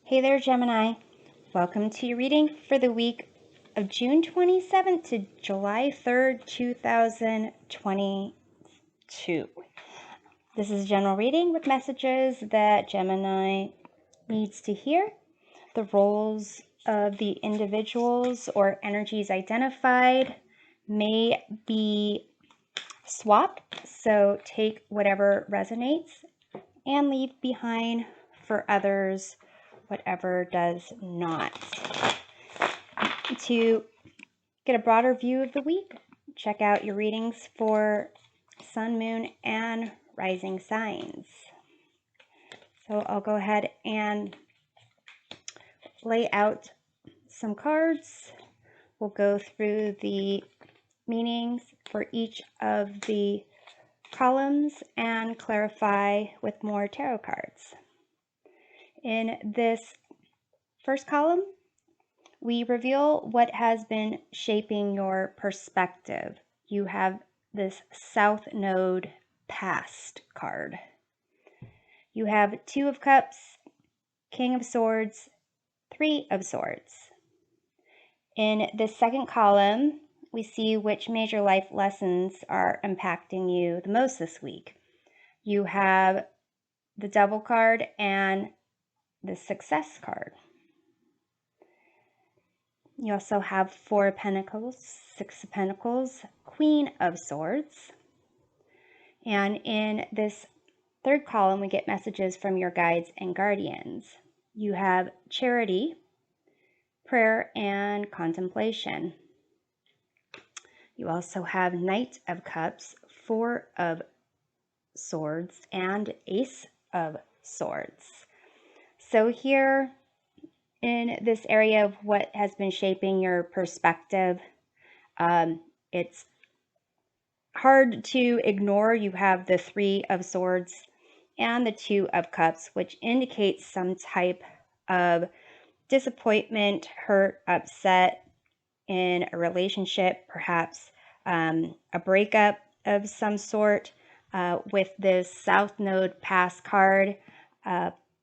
Hey there, Gemini. Welcome to your reading for the week of June 27th to July 3rd, 2022. This is a general reading with messages that Gemini needs to hear. The roles of the individuals or energies identified may be swapped, so take whatever resonates and leave behind for others whatever does not. To get a broader view of the week, check out your readings for sun, moon, and rising signs. So I'll go ahead and lay out some cards. We'll go through the meanings for each of the columns and clarify with more tarot cards. In this first column, we reveal what has been shaping your perspective. You have this South Node Past card. You have Two of Cups, King of Swords, Three of Swords. In the second column, we see which major life lessons are impacting you the most this week. You have the Devil card and the Success card. You also have Four of Pentacles, Six of Pentacles, Queen of Swords. And in this third column, we get messages from your guides and guardians. You have Charity, Prayer, and Contemplation. You also have Knight of Cups, Four of Swords, and Ace of Swords. So here in this area of what has been shaping your perspective, it's hard to ignore. You have the Three of Swords and the Two of Cups, which indicates some type of disappointment, hurt, upset in a relationship, perhaps a breakup of some sort. With this South Node Past card,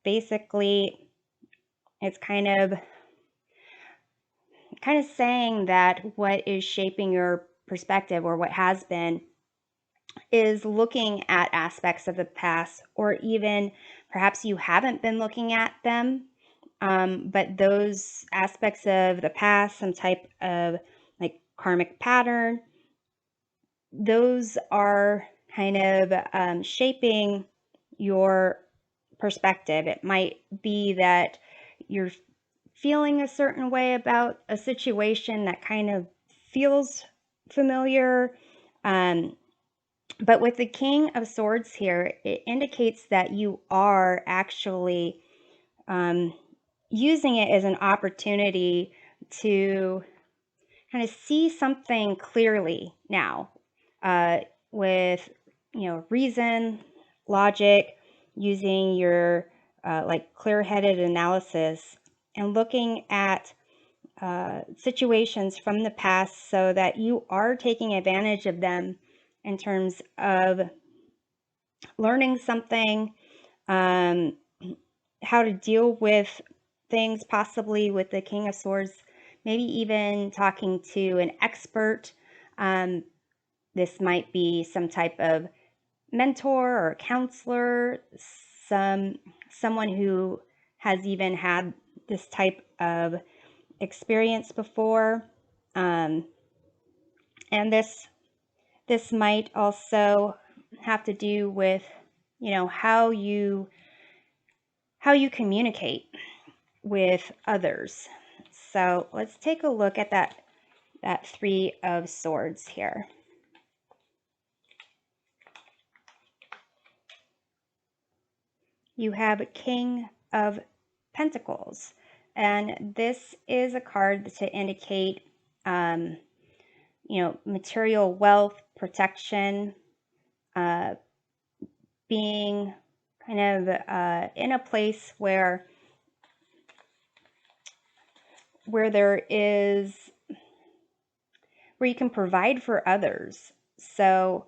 basically it's kind of saying that what is shaping your perspective, or what has been, is looking at aspects of the past, or even perhaps you haven't been looking at them, but those aspects of the past, some type of like karmic pattern, those are kind of shaping your perspective. It might be that you're feeling a certain way about a situation that kind of feels familiar. But with the King of Swords here, it indicates that you are actually using it as an opportunity to kind of see something clearly now, with, reason, logic, using your like clear-headed analysis and looking at situations from the past so that you are taking advantage of them in terms of learning something, how to deal with things, possibly with the King of Swords, maybe even talking to an expert. This might be some type of mentor or counselor, someone who has even had this type of experience before. And this might also have to do with, how you communicate with others. So let's take a look at that Three of Swords here. You have King of Pentacles, and this is a card to indicate, material wealth, protection, being kind of in a place where there is, where you can provide for others. So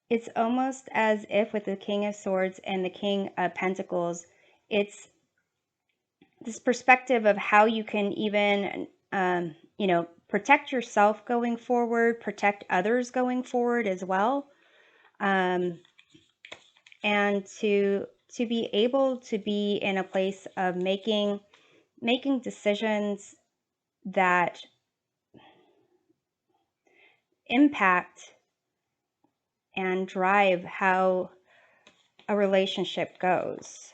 it's almost as if with the King of Swords and the King of Pentacles, it's this perspective of how you can even, you know, protect yourself going forward, protect others going forward as well, and to be able to be in a place of making decisions that impact and drive how a relationship goes.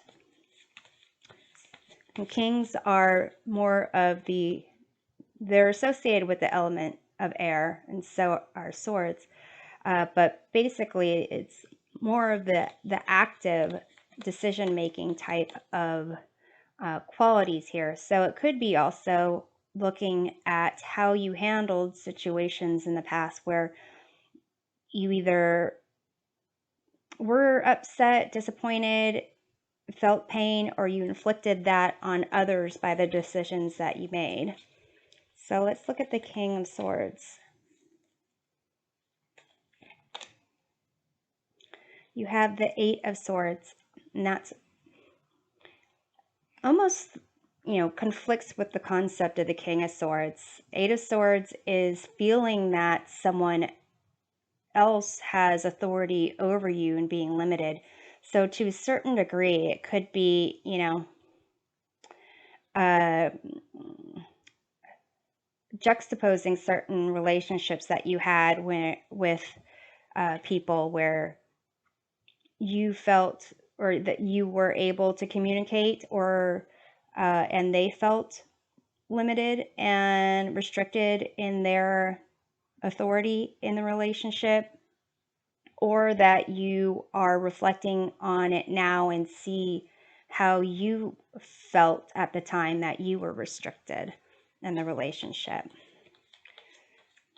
And kings are more of they're associated with the element of air, and so are swords. But basically, it's more of the active decision-making type of qualities here. So it could be also looking at how you handled situations in the past where you either were upset, disappointed, felt pain, or you inflicted that on others by the decisions that you made. So let's look at the King of Swords. You have the Eight of Swords, and that's almost, you know, conflicts with the concept of the King of Swords. Eight of Swords is feeling that someone else has authority over you and being limited. So to a certain degree, it could be, you know, juxtaposing certain relationships that you had with people where you felt or that you were able to communicate, or and they felt limited and restricted in their authority in the relationship, or that you are reflecting on it now and see how you felt at the time that you were restricted in the relationship.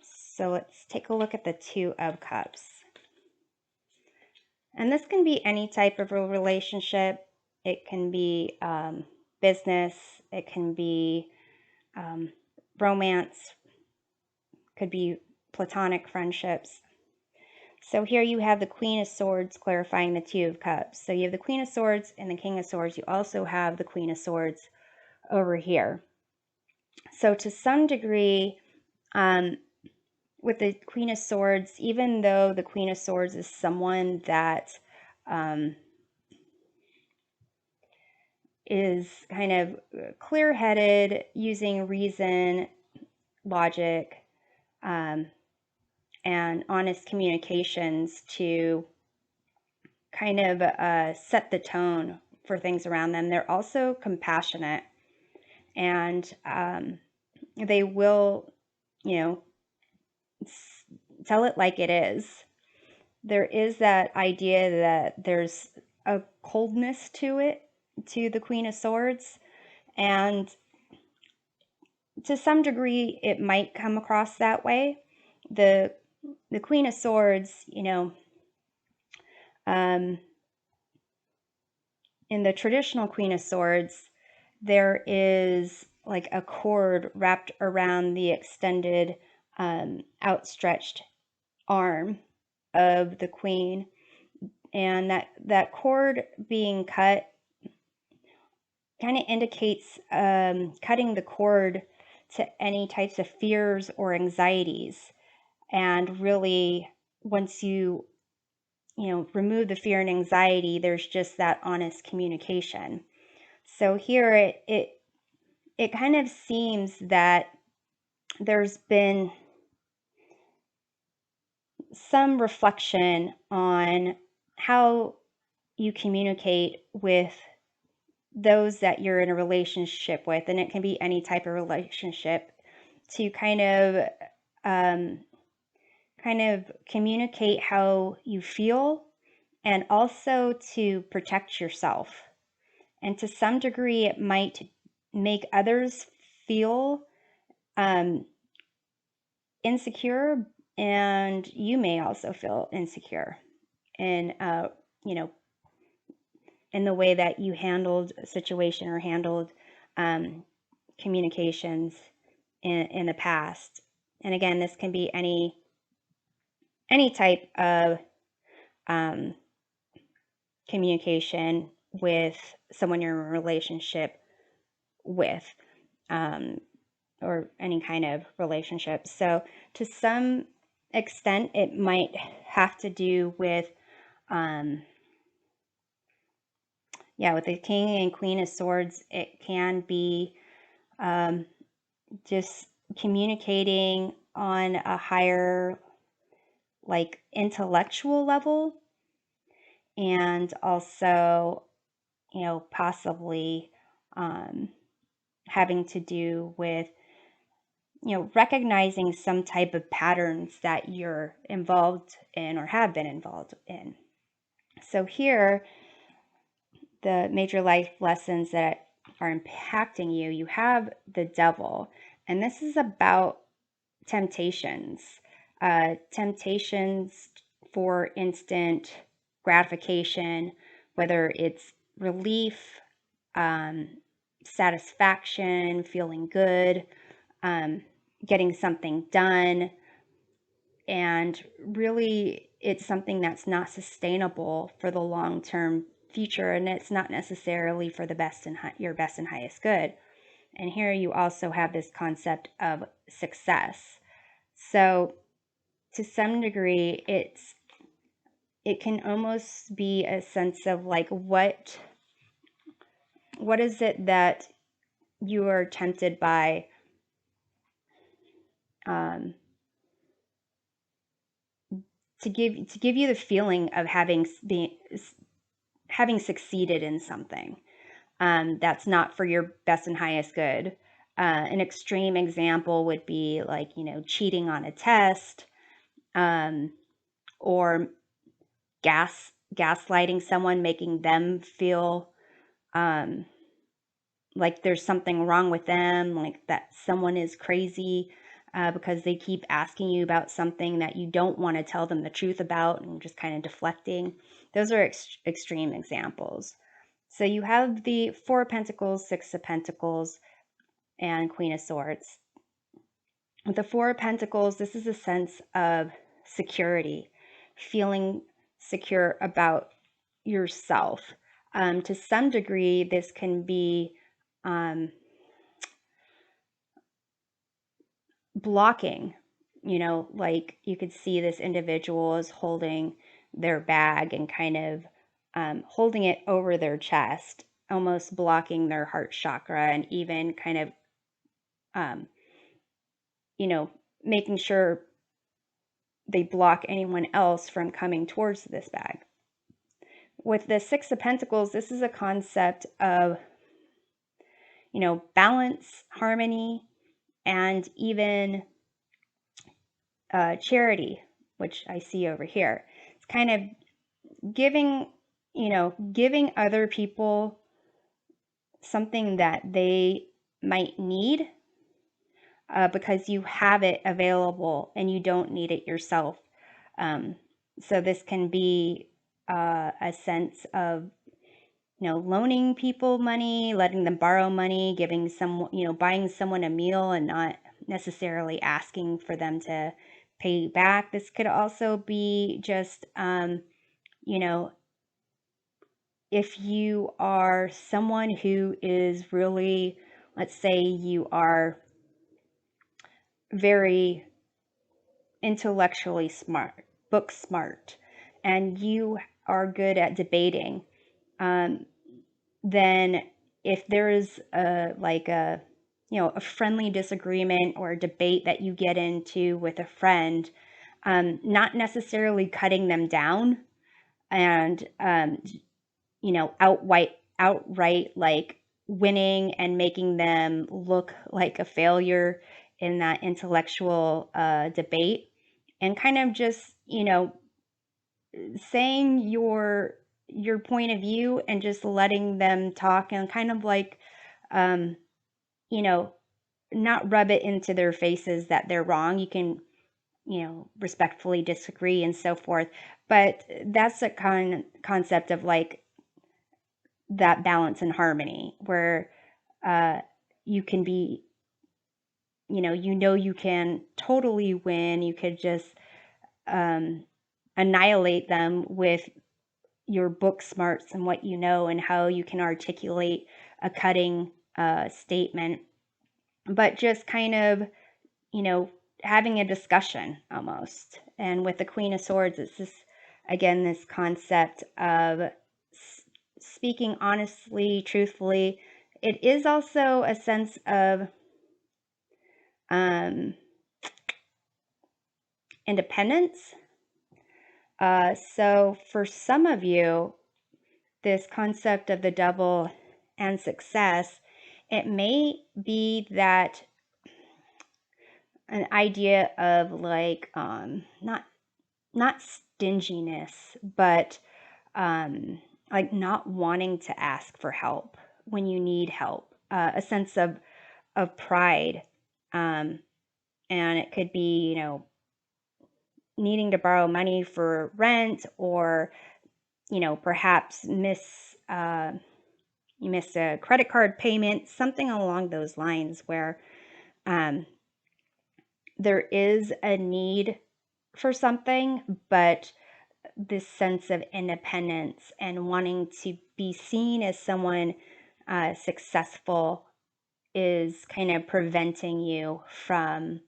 So let's take a look at the Two of Cups. And this can be any type of a relationship. It can be business. It can be romance. Could be platonic friendships. So here you have the Queen of Swords clarifying the Two of Cups. So you have the Queen of Swords and the King of Swords. You also have the Queen of Swords over here. So to some degree, with the Queen of Swords, even though the Queen of Swords is someone that is kind of clear-headed, using reason, logic, and honest communications to kind of set the tone for things around them, they're also compassionate, and they will, you know, tell it like it is. There is that idea that there's a coldness to it, to the Queen of Swords, and to some degree it might come across that way. The Queen of Swords, you know, in the traditional Queen of Swords, there is like a cord wrapped around the extended, outstretched arm of the Queen, and that cord being cut kind of indicates cutting the cord to any types of fears or anxieties. And really, once you know, remove the fear and anxiety, there's just that honest communication. So here it kind of seems that there's been some reflection on how you communicate with those that you're in a relationship with, and it can be any type of relationship, to kind of communicate how you feel, and also to protect yourself. And to some degree, it might make others feel insecure, and you may also feel insecure in, you know, in the way that you handled a situation or handled communications in the past. And again, this can be any type of communication with someone you're in a relationship with, or any kind of relationship. So to some extent, it might have to do with, with the King and Queen of Swords, it can be just communicating on a higher, like, intellectual level, and also, possibly having to do with, recognizing some type of patterns that you're involved in or have been involved in. So here, the major life lessons that are impacting you, you have the Devil, and this is about temptations. Temptations for instant gratification, whether it's relief, satisfaction, feeling good, getting something done. And really, it's something that's not sustainable for the long-term future, and it's not necessarily for the best and your best and highest good. And here you also have this concept of success. So to some degree, it can almost be a sense of like, what is it that you are tempted by, to give you the feeling of having succeeded in something that's not for your best and highest good. An extreme example would be like, cheating on a test, or gaslighting someone, making them feel like there's something wrong with them, like that someone is crazy, because they keep asking you about something that you don't want to tell them the truth about, and just kind of deflecting. Those are extreme examples. So you have the Four of Pentacles, Six of Pentacles, and Queen of Swords. With the Four of Pentacles, this is a sense of security, feeling secure about yourself. To some degree, this can be blocking, like you could see this individual is holding their bag and kind of holding it over their chest, almost blocking their heart chakra, and even kind of, making sure they block anyone else from coming towards this bag. With the Six of Pentacles, this is a concept of, balance, harmony, and even charity, which I see over here. It's kind of giving other people something that they might need, because you have it available and you don't need it yourself. So this can be a sense of, loaning people money, letting them borrow money, giving someone, buying someone a meal and not necessarily asking for them to pay back. This could also be just, if you are someone who is really, let's say you are very intellectually smart, book smart, and you are good at debating, then if there is a friendly disagreement or a debate that you get into with a friend, not necessarily cutting them down and outright like winning and making them look like a failure in that intellectual debate, and kind of just saying your point of view and just letting them talk, and kind of like not rub it into their faces that they're wrong. You can respectfully disagree and so forth, but that's a concept of like that balance and harmony, where you can be, you can totally win. You could just annihilate them with your book smarts and what you know, and how you can articulate a cutting statement, but just kind of, having a discussion almost. And with the Queen of Swords, it's this, again, this concept of speaking honestly, truthfully. It is also a sense of independence. So for some of you, this concept of the Devil and success, it may be that an idea of like not stinginess, but like not wanting to ask for help when you need help, a sense of pride, and it could be needing to borrow money for rent, or perhaps you missed a credit card payment, something along those lines, where there is a need for something, but this sense of independence and wanting to be seen as someone successful is kind of preventing you from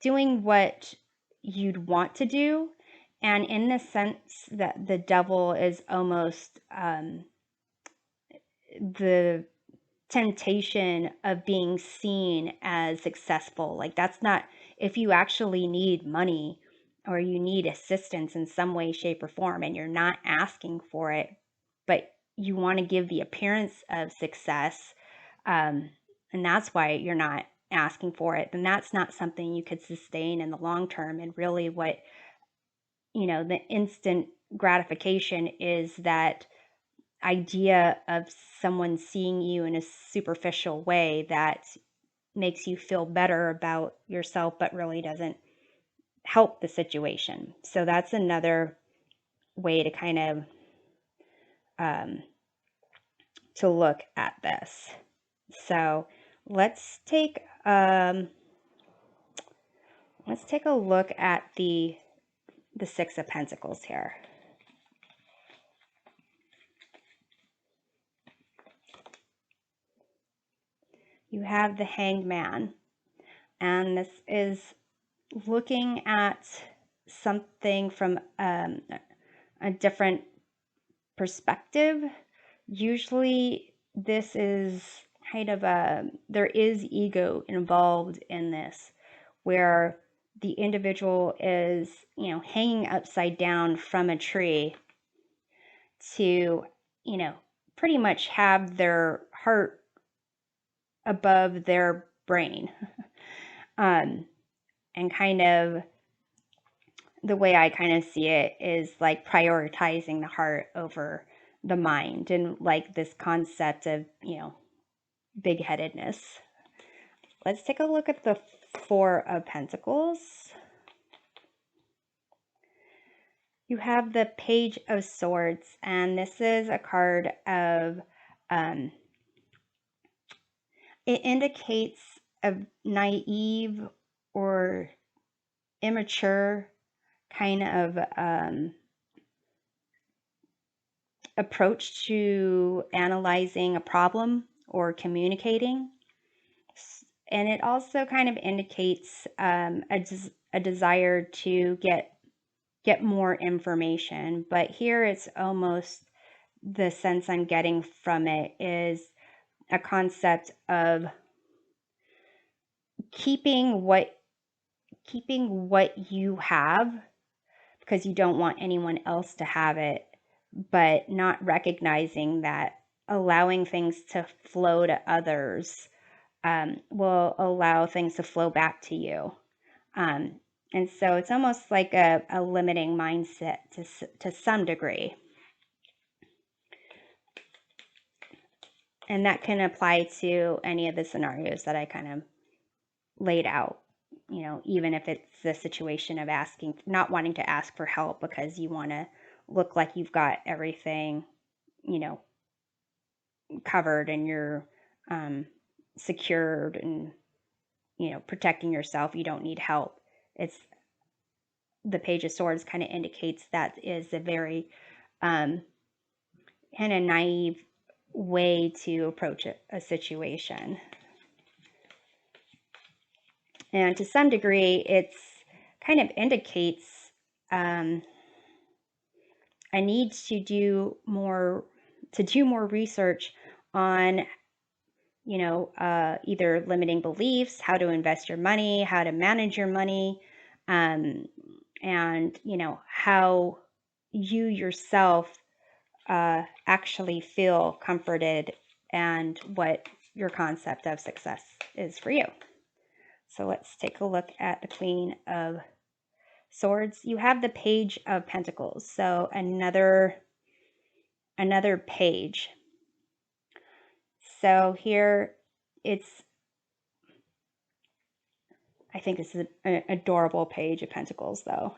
doing what you'd want to do. And in the sense that the Devil is almost the temptation of being seen as successful. Like, that's not, if you actually need money or you need assistance in some way, shape, or form, and you're not asking for it, but you want to give the appearance of success, and that's why you're not asking for it, then that's not something you could sustain in the long term. And really what, the instant gratification is that idea of someone seeing you in a superficial way that makes you feel better about yourself, but really doesn't help the situation. So that's another way to kind of to look at this. So let's take a look at the Six of Pentacles here. You have the Hanged Man, and this is looking at something from a different perspective. Usually this is kind of there is ego involved in this, where the individual is, hanging upside down from a tree to, pretty much have their heart above their brain. And kind of the way I kind of see it is like prioritizing the heart over the mind, and like this concept of, big-headedness. Let's take a look at the Four of Pentacles. You have the Page of Swords, and this is a card of, it indicates a naive or immature kind of approach to analyzing a problem or communicating. And it also kind of indicates a desire to get more information. But here it's almost, the sense I'm getting from it is a concept of keeping what you have, because you don't want anyone else to have it, but not recognizing that allowing things to flow to others will allow things to flow back to you. And so it's almost like a limiting mindset to some degree. And that can apply to any of the scenarios that I kind of laid out. Even if it's the situation of not wanting to ask for help because you want to look like you've got everything, covered, and you're secured and, protecting yourself. You don't need help. It's the Page of Swords kind of indicates that is a very kind of naive way to approach a situation. And to some degree, it's kind of indicates a need to do more research on, either limiting beliefs, how to invest your money, how to manage your money, and, how you yourself actually feel comforted and what your concept of success is for you. So let's take a look at the Queen of Swords. You have the Page of Pentacles, so another page. So here I think this is an adorable Page of Pentacles, though.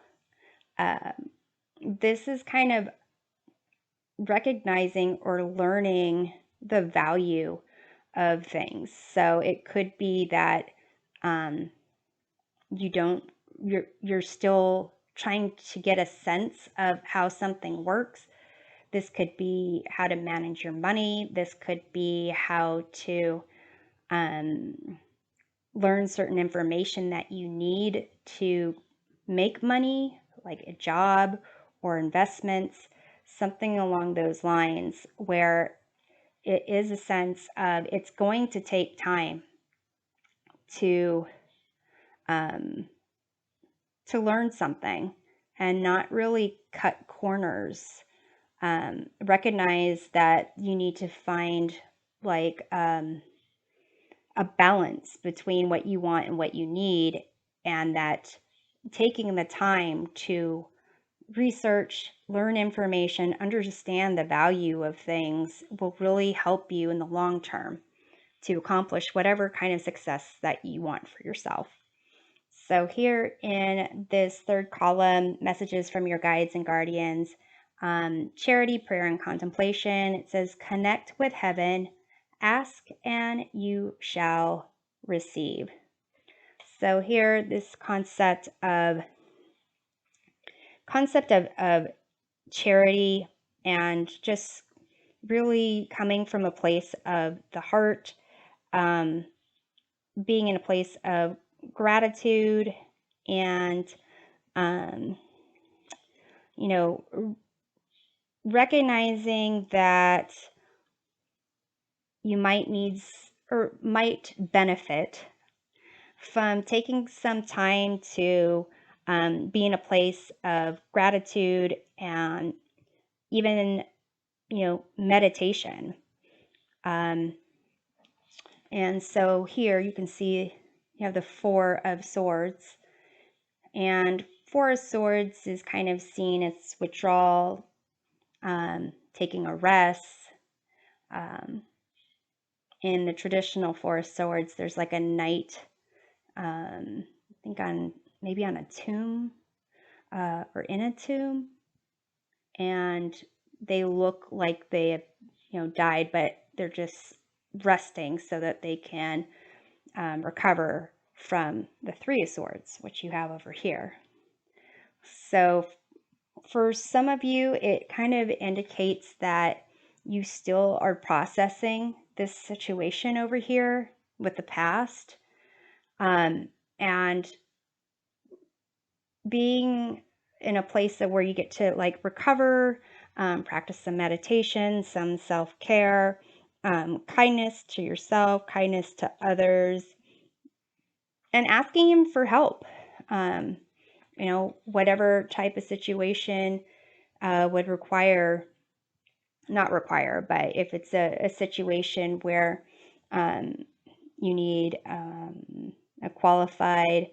This is kind of recognizing or learning the value of things. So it could be that you're still trying to get a sense of how something works. This could be how to manage your money. This could be how to learn certain information that you need to make money, like a job or investments, something along those lines, where it is a sense of it's going to take time to learn something and not really cut corners. Recognize that you need to find like a balance between what you want and what you need, and that taking the time to research, learn information, understand the value of things will really help you in the long term to accomplish whatever kind of success that you want for yourself. So here in this third column, messages from your guides and guardians, charity, prayer, and contemplation. It says, connect with heaven, ask and you shall receive. So here, this concept of charity and just really coming from a place of the heart, being in a place of gratitude and, recognizing that you might need or might benefit from taking some time to be in a place of gratitude and even, meditation. And so here you can see you have the Four of Swords, and Four of Swords is kind of seen as withdrawal, taking a rest. In the traditional Four of Swords, there's like a knight, I think maybe on a tomb or in a tomb, and they look like they have, died, but they're just resting so that they can recover from the Three of Swords, which you have over here. So for some of you, it kind of indicates that you still are processing this situation over here with the past, and being in a place where you get to like recover, practice some meditation, some self-care, kindness to yourself, kindness to others, and asking him for help. Whatever type of situation would require, not require, but if it's a situation where you need a qualified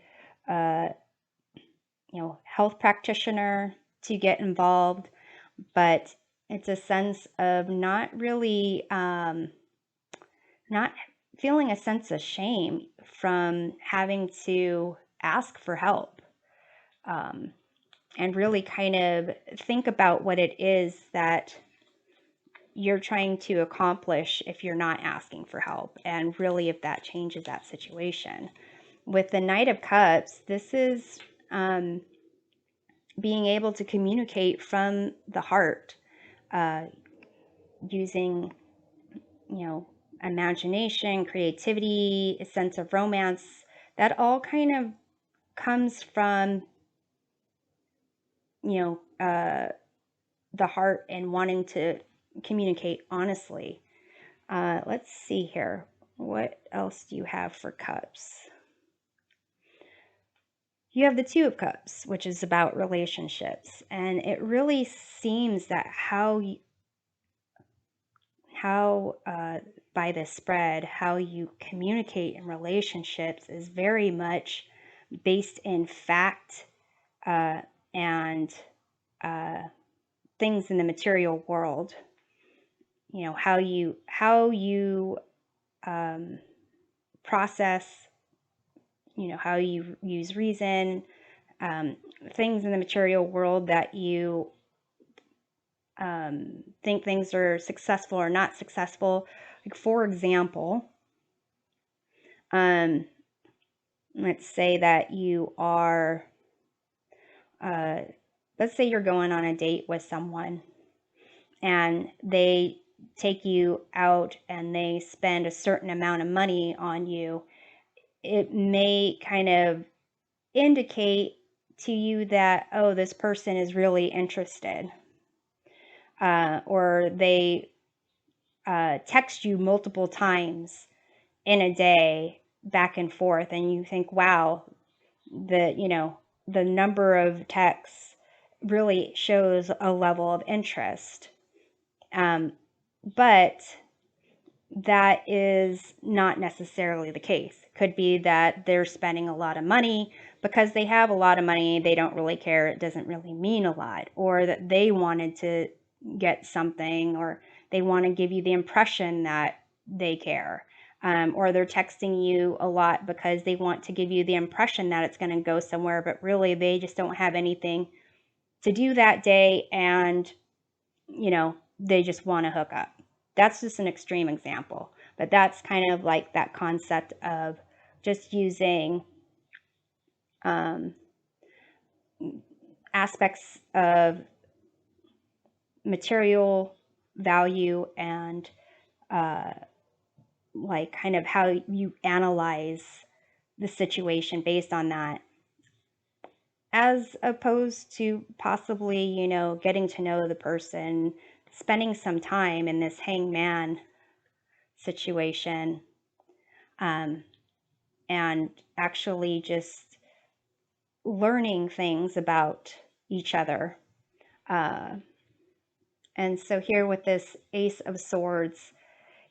health practitioner to get involved, but it's a sense of not really, not feeling a sense of shame from having to ask for help, and really kind of think about what it is that you're trying to accomplish if you're not asking for help, and really if that changes that situation. With the Knight of Cups, this is being able to communicate from the heart, using imagination, creativity, a sense of romance, that all kind of comes from, the heart and wanting to communicate honestly. Let's see here. What else do you have for cups? You have the Two of Cups, which is about relationships. And it really seems that by this spread, how you communicate in relationships is very much based in fact and things in the material world. How you process, how you use reason, things in the material world that you think things are successful or not successful. Like, for example, let's say that you are, let's say you're going on a date with someone and they take you out and they spend a certain amount of money on you. It may kind of indicate to you that, oh, this person is really interested. Or they text you multiple times in a day back and forth, and you think, wow, the number of texts really shows a level of interest. But that is not necessarily the case. Could be that they're spending a lot of money. Because they have a lot of money, they don't really care. It doesn't really mean a lot. Or that they wanted to get something, or they want to give you the impression that they care. Or they're texting you a lot because they want to give you the impression that it's going to go somewhere, but really they just don't have anything to do that day, and they just want to hook up. That's just an extreme example, but that's kind of like that concept of just using aspects of material value and like kind of how you analyze the situation based on that, as opposed to possibly, getting to know the person, spending some time in this hangman situation, and actually just learning things about each other. And so here with this Ace of Swords,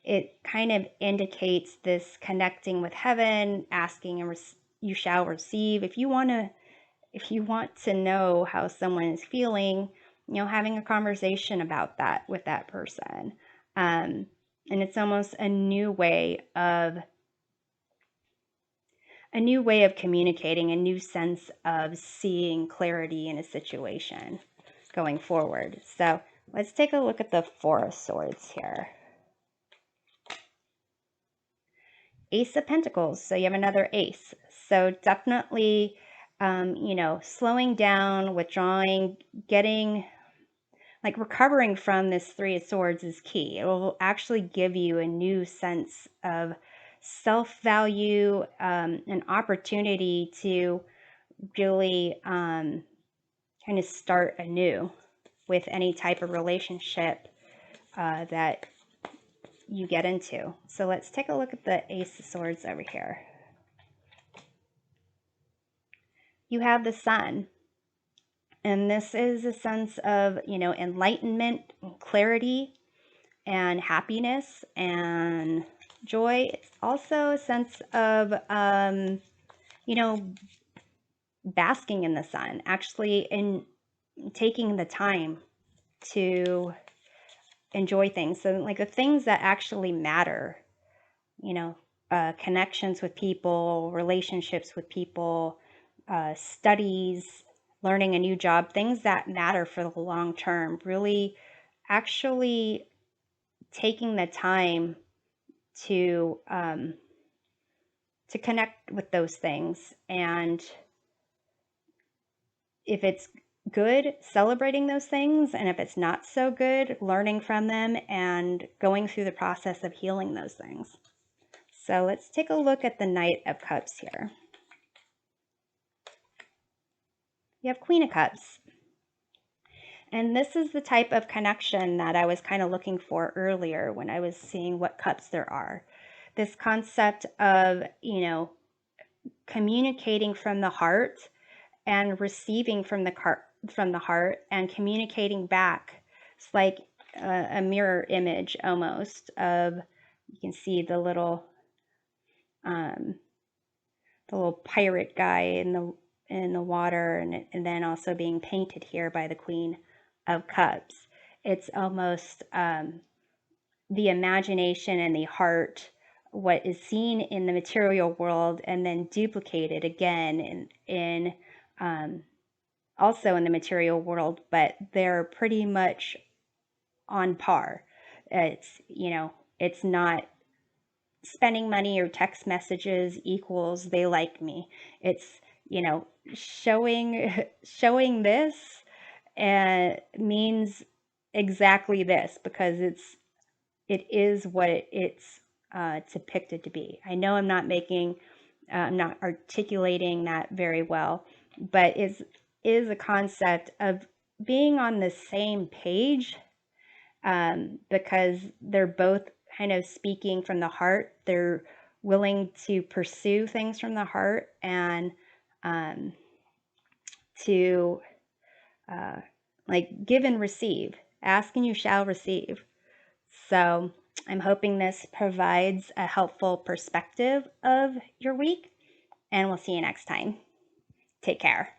it kind of indicates this connecting with heaven, asking and you shall receive. If you want to know how someone is feeling, having a conversation about that with that person. And it's almost a new way of communicating, a new sense of seeing clarity in a situation going forward. So let's take a look at the Four of Swords here. Ace of Pentacles. So you have another ace. So definitely, slowing down, withdrawing, recovering from this Three of Swords is key. It will actually give you a new sense of self-value, an opportunity to really kind of start anew with any type of relationship that you get into. So let's take a look at the Ace of Swords over here. You have the Sun. And this is a sense of, enlightenment, clarity, and happiness and joy. It's also a sense of, basking in the sun, actually in taking the time to enjoy things. So like the things that actually matter, connections with people, relationships with people, studies, learning a new job, things that matter for the long term, really actually taking the time to connect with those things. And if it's good, celebrating those things, and if it's not so good, learning from them and going through the process of healing those things. So let's take a look at the Knight of Cups here. You have Queen of Cups. And this is the type of connection that I was kind of looking for earlier when I was seeing what cups there are. This concept of, communicating from the heart and receiving from the heart and communicating back. It's like a mirror image almost of, you can see the little pirate guy in the water, and then also being painted here by the Queen of Cups. It's almost the imagination and the heart, what is seen in the material world, and then duplicated again in also in the material world, but they're pretty much on par. It's, it's not spending money or text messages equals they like me. It's, showing this means exactly this, because it is what it's depicted to be. I know I'm not articulating that very well, but is a concept of being on the same page, because they're both kind of speaking from the heart. They're willing to pursue things from the heart and to like give and receive. Ask and you shall receive. So I'm hoping this provides a helpful perspective of your week, and we'll see you next time. Take care.